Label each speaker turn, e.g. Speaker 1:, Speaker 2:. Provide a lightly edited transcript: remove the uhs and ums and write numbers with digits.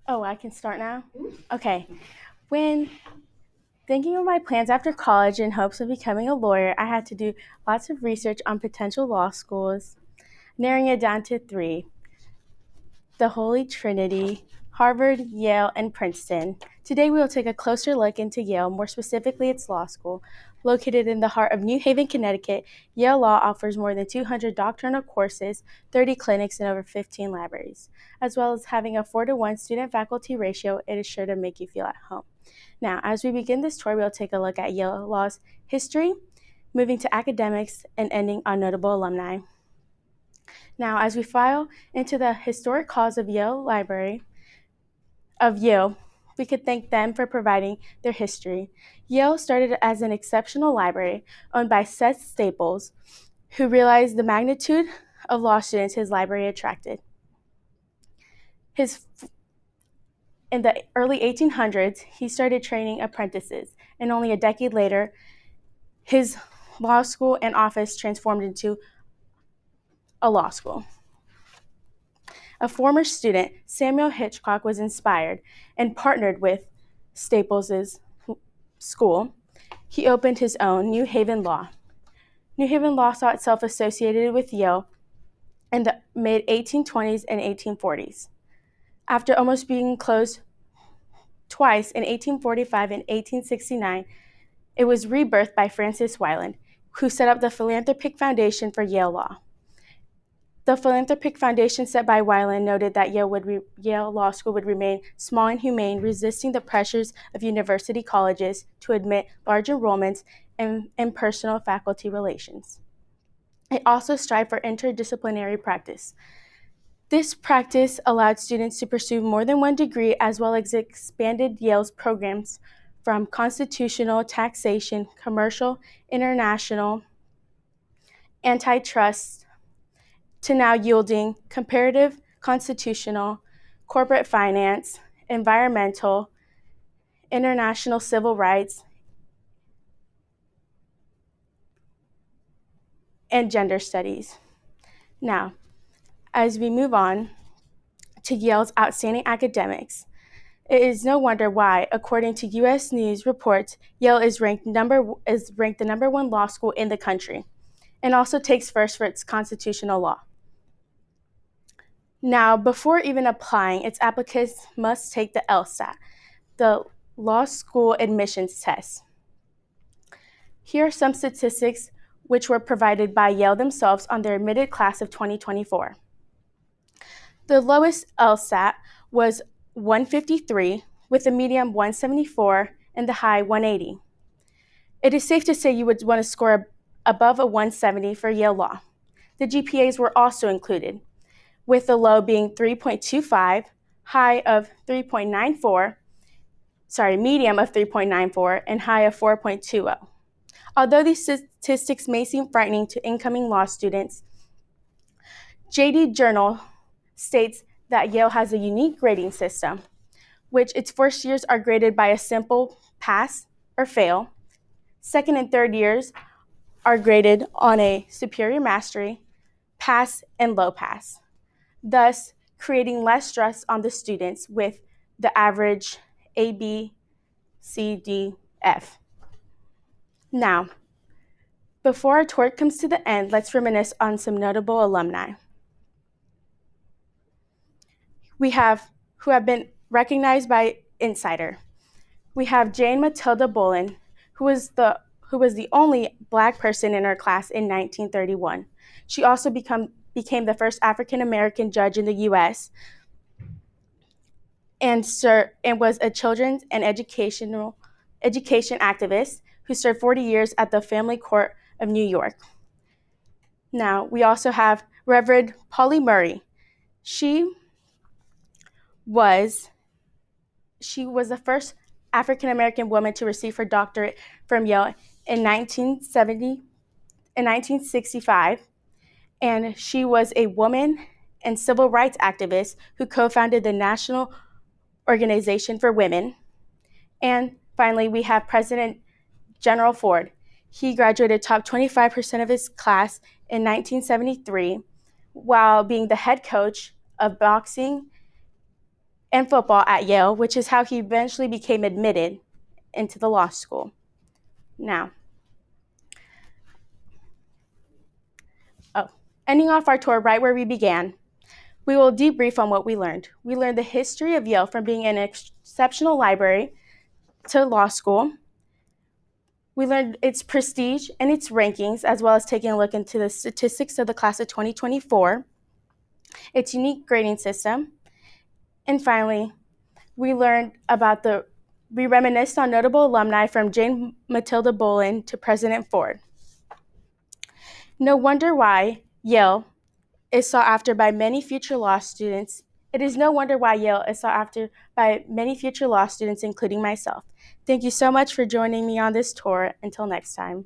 Speaker 1: Oh, I can start now? Okay. When thinking of my plans after college in hopes of becoming a lawyer, I had to do lots of research on potential law schools, narrowing it down to three: the Holy Trinity, Harvard, Yale, and Princeton. Today, we will take a closer look into Yale, more specifically its law school. Located in the heart of New Haven, Connecticut, Yale Law offers more than 200 doctrinal courses, 30 clinics, and over 15 libraries. As well as having a 4-to-1 student-faculty ratio, it is sure to make you feel at home. Now, as we begin this tour, we'll take a look at Yale Law's history, moving to academics, and ending on notable alumni. Now, as we file into the historic halls of Yale, we could thank them for providing their history. Yale started as an exceptional library owned by Seth Staples, who realized the magnitude of law students his library attracted. In the early 1800s, he started training apprentices, and only a decade later, his law school and office transformed into a law school. A former student, Samuel Hitchcock, was inspired and partnered with Staples' school. He opened his own New Haven Law. New Haven Law saw itself associated with Yale in the mid 1820s and 1840s. After almost being closed twice in 1845 and 1869, it was rebirthed by Francis Wyland, who set up the philanthropic foundation for Yale Law. The philanthropic foundation set by Wyland noted that Yale Law School would remain small and humane, resisting the pressures of university colleges to admit large enrollments and impersonal faculty relations. It also strived for interdisciplinary practice. This practice allowed students to pursue more than one degree, as well as expanded Yale's programs from constitutional, taxation, commercial, international, antitrust, to now yielding comparative, constitutional, corporate finance, environmental, international civil rights, and gender studies. Now, as we move on to Yale's outstanding academics, it is no wonder why, according to U.S. News reports, Yale is ranked the number one law school in the country, and also takes first for its constitutional law. Now, before even applying, its applicants must take the LSAT, the Law School Admissions Test. Here are some statistics which were provided by Yale themselves on their admitted class of 2024. The lowest LSAT was 153, with the medium 174 and the high 180. It is safe to say you would want to score above a 170 for Yale Law. The GPAs were also included, with the low being 3.25, high of 3.94, medium of 3.94, and high of 4.20. Although these statistics may seem frightening to incoming law students, JD Journal states that Yale has a unique grading system, which its first years are graded by a simple pass or fail. Second and third years are graded on a superior mastery, pass, and low pass, thus creating less stress on the students with the average A, B, C, D, F. Now, before our tour comes to the end, let's reminisce on some notable alumni who have been recognized by Insider. We have Jane Matilda Bolin, who was the only Black person in her class in 1931. She also became the first African American judge in the U.S. and was a children's and education activist who served 40 years at the Family Court of New York. Now, we also have Reverend Polly Murray. She was the first African American woman to receive her doctorate from Yale in 1965, and she was a woman and civil rights activist who co-founded the National Organization for Women. And finally, we have President General Ford. He graduated top 25% of his class in 1973 while being the head coach of boxing and football at Yale, which is how he eventually became admitted into the law school. Now, ending off our tour right where we began, we will debrief on what we learned. We learned the history of Yale from being an exceptional library to law school. We learned its prestige and its rankings, as well as taking a look into the statistics of the class of 2024, its unique grading system, and finally, we reminisced on notable alumni from Jane Matilda Bolin to President Ford. No wonder why Yale is sought after by many future law students. It is no wonder why Yale is sought after by many future law students, including myself. Thank you so much for joining me on this tour. Until next time.